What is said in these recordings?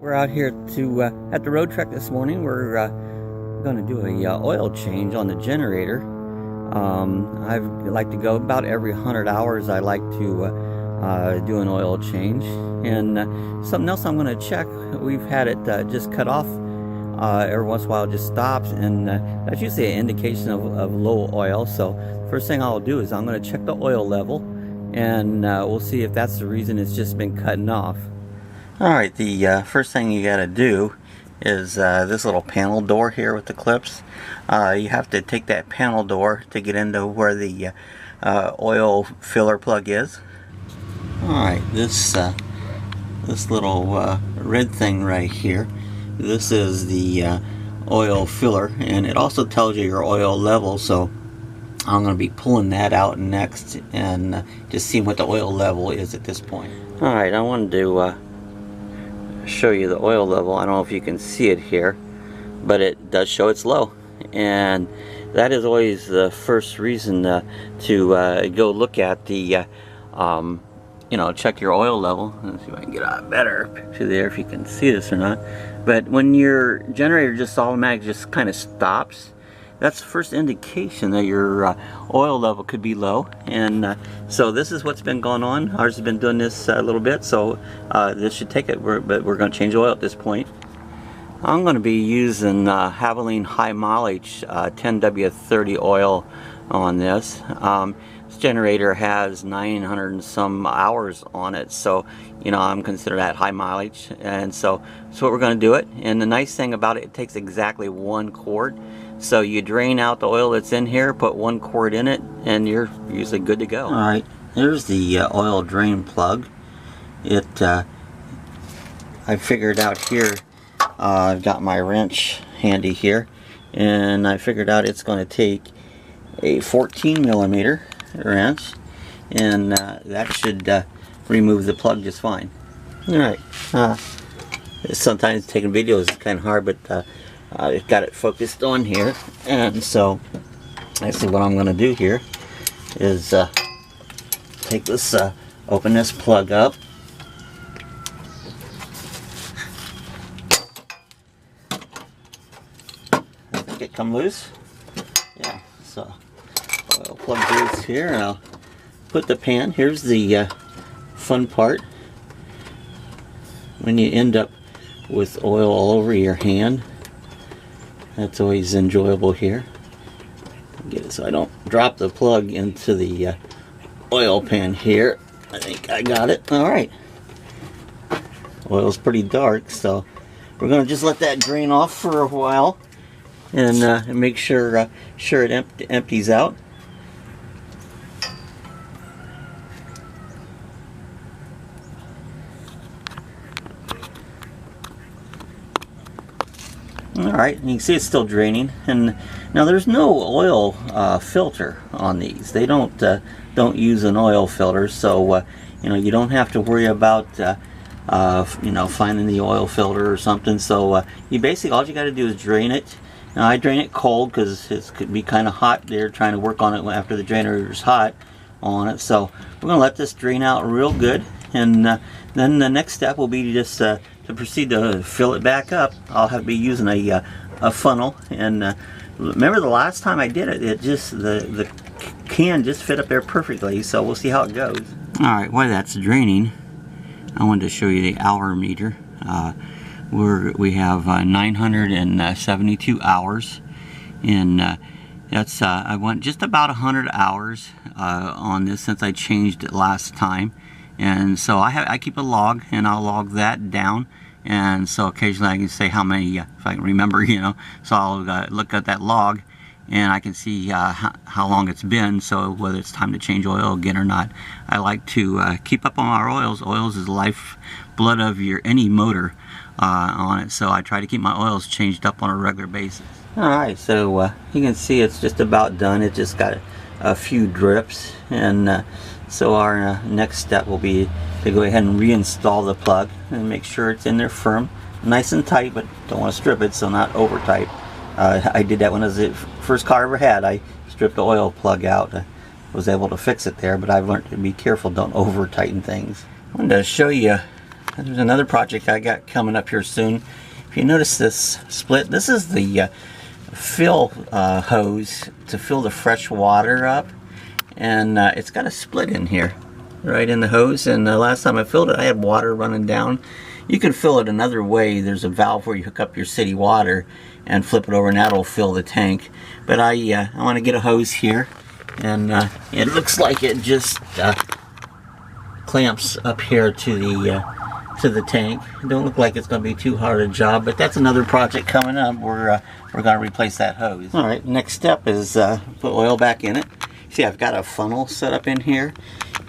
We're out here to at the Roadtrek this morning. We're going to do a oil change on the generator. I like to go about every 100 hours. I like to do an oil change. And something else I'm going to check. We've had it just cut off every once in a while. It just stops, and that's usually an indication of low oil. So first thing I'll do is I'm going to check the oil level, and we'll see if that's the reason it's just been cutting off. Alright, the first thing you gotta do is this little panel door here with the clips. You have to take that panel door to get into where the oil filler plug is. Alright, this little red thing right here, this is the oil filler, and it also tells you your oil level, so I'm going to be pulling that out next and just seeing what the oil level is at this point. Alright, I wanted to show you the oil level. I don't know if you can see it here, but it does show it's low, and that is always the first reason to go look at the you know, check your oil level. Let's see if I can get a better picture there, if you can see this or not. But when your generator just automatically just kind of stops, that's the first indication that your oil level could be low. And so this is what's been going on. Ours has been doing this a little bit, so this should take it. But we're going to change oil at this point. I'm going to be using Havoline high mileage 10W30 oil on this. This generator has 900 and some hours on it, so you know, I'm considering that high mileage, and so what we're going to do it. And the nice thing about it, it takes exactly 1 quart. So you drain out the oil that's in here, put 1 quart in it, and you're usually good to go. Alright, here's the oil drain plug. I figured out here, I've got my wrench handy here, and I figured out it's going to take a 14 millimeter wrench, and that should remove the plug just fine. Alright, sometimes taking videos is kind of hard, but I've got it focused on here, and so actually what I'm going to do here is take this, open this plug up, I think it come loose, yeah, so I'll plug this here, and I'll put the pan. Here's the fun part, when you end up with oil all over your hand. That's always enjoyable here. Get it so I don't drop the plug into the oil pan here. I think I got it. Alright. Oil's pretty dark, so we're going to just let that drain off for a while and make sure it empties out. Alright, you can see it's still draining, and now there's no oil filter on these. They don't use an oil filter, so you know, you don't have to worry about you know, finding the oil filter or something. So you basically, all you got to do is drain it. Now I drain it cold because it could be kind of hot there trying to work on it after the generator is hot on it. So we're going to let this drain out real good, and then the next step will be just to proceed to fill it back up. I'll be using a funnel, and remember the last time I did it, the can just fit up there perfectly, so we'll see how it goes. Alright, while that's draining, I wanted to show you the hour meter. We have 972 hours, and that's I went just about 100 hours on this since I changed it last time. And so I keep a log, and I'll log that down, and so occasionally I can say how many, if I can remember, you know. So I'll look at that log, and I can see how long it's been, so whether it's time to change oil again or not. I like to keep up on our oils. Oils is the lifeblood of any motor on it, so I try to keep my oils changed up on a regular basis. Alright, so you can see it's just about done. It just got a few drips, and so our next step will be to go ahead and reinstall the plug and make sure it's in there firm, nice and tight, but don't want to strip it, so not over tight. I did that when it was the first car I ever had. I stripped the oil plug out. I was able to fix it there, but I've learned to be careful, don't over tighten things. I wanted to show you there's another project I got coming up here soon. If you notice this split, this is the fill hose to fill the fresh water up, and it's got a split in here right in the hose, and the last time I filled it I had water running down. You can fill it another way. There's a valve where you hook up your city water and flip it over, and that'll fill the tank. But I want to get a hose here, and it looks like it just clamps up here to the tank. It don't look like it's going to be too hard a job, but that's another project coming up. We're going to replace that hose. All right, next step is put oil back in it. See, I've got a funnel set up in here,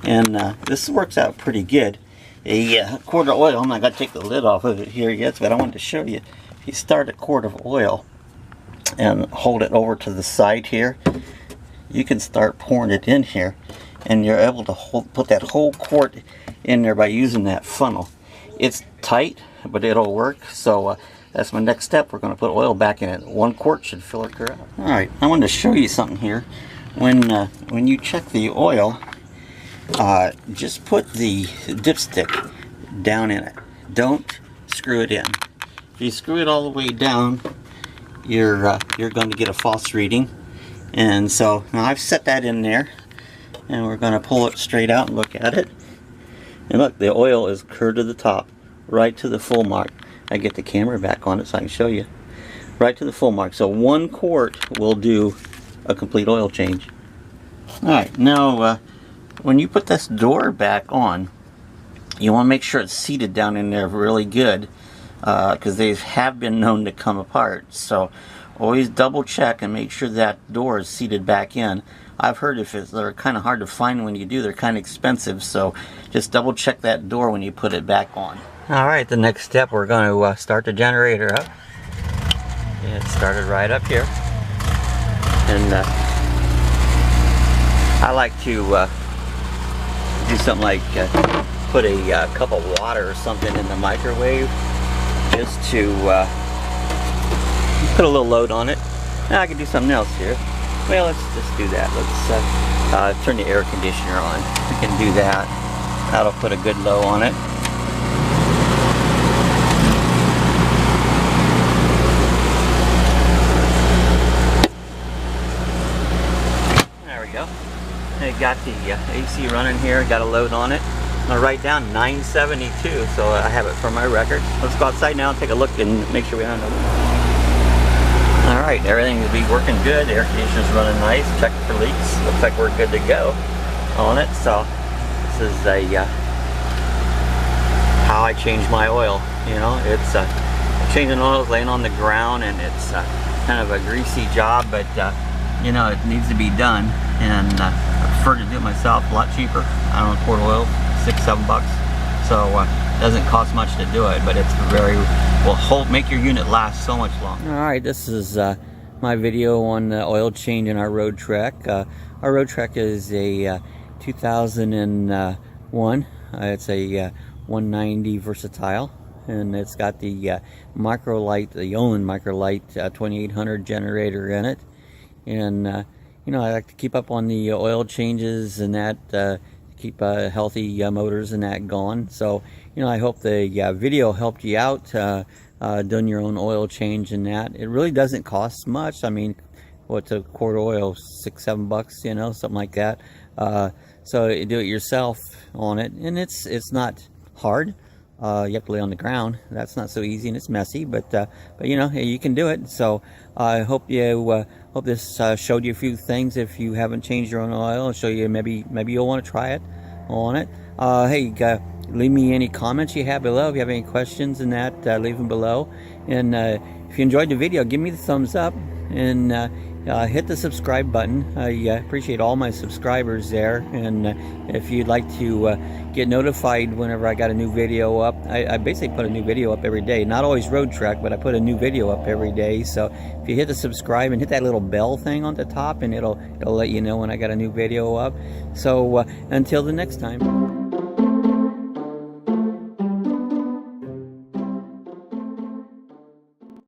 and this works out pretty good. A quart of oil, I'm not going to take the lid off of it here yet, but I wanted to show you. If you start a quart of oil and hold it over to the side here, you can start pouring it in here, and you're able to put that whole quart in there by using that funnel. It's tight, but it'll work. So that's my next step. We're going to put oil back in it. 1 quart should fill it correct. All right, I wanted to show you something here. When you check the oil, just put the dipstick down in it. Don't screw it in. If you screw it all the way down, you're going to get a false reading. And so now I've set that in there, and we're going to pull it straight out and look at it. And look, the oil is curved to the top, right to the full mark. I get the camera back on it so I can show you. Right to the full mark. So 1 quart will do a complete oil change. Alright, now when you put this door back on, you want to make sure it's seated down in there really good, because they have been known to come apart. So always double check and make sure that door is seated back in. I've heard they're kind of hard to find when you do, they're kind of expensive, so just double check that door when you put it back on. Alright, the next step, we're going to start the generator up. It started right up here. And I like to do something like put a cup of water or something in the microwave, just to put a little load on it. Now I can do something else here. Well, let's just do that. Let's turn the air conditioner on. We can do that. That'll put a good low on it. There we go. I got the AC running here. Got a load on it. I'm going to write down 972, so I have it for my record. Let's go outside now and take a look and make sure we don't know. Alright, everything will be working good. The air conditioner's running nice. Check for leaks. Looks like we're good to go on it. So this is how I change my oil. You know, it's changing oil is laying on the ground, and it's kind of a greasy job, but you know, it needs to be done, and I prefer to do it myself. A lot cheaper. I don't know, quart of oil, $6-7. So it doesn't cost much to do it, but it's will make your unit last so much longer. Alright, this is my video on the oil change in our Roadtrek. Our Roadtrek is a 2001. It's a 190 versatile, and it's got the Microlight, the Olin Microlight 2800 generator in it. And you know, I like to keep up on the oil changes and that, keep healthy motors and that going. So, you know, I hope the video helped you out doing your own oil change and that. It really doesn't cost much. I mean, what's a quart of oil? $6-7, you know, something like that. So you do it yourself on it, and it's not hard. You have to lay on the ground. That's not so easy, and it's messy, but you know, you can do it. So I hope you hope this showed you a few things. If you haven't changed your own oil, I'll show you. Maybe you'll want to try it on it. Hey, leave me any comments you have below. If you have any questions in that, leave them below. And if you enjoyed the video, give me the thumbs up, and hit the subscribe button. I appreciate all my subscribers there. And if you'd like to get notified whenever I got a new video up, I basically put a new video up every day. Not always Roadtrek, but I put a new video up every day. So if you hit the subscribe and hit that little bell thing on the top, and it'll let you know when I got a new video up. So until the next time.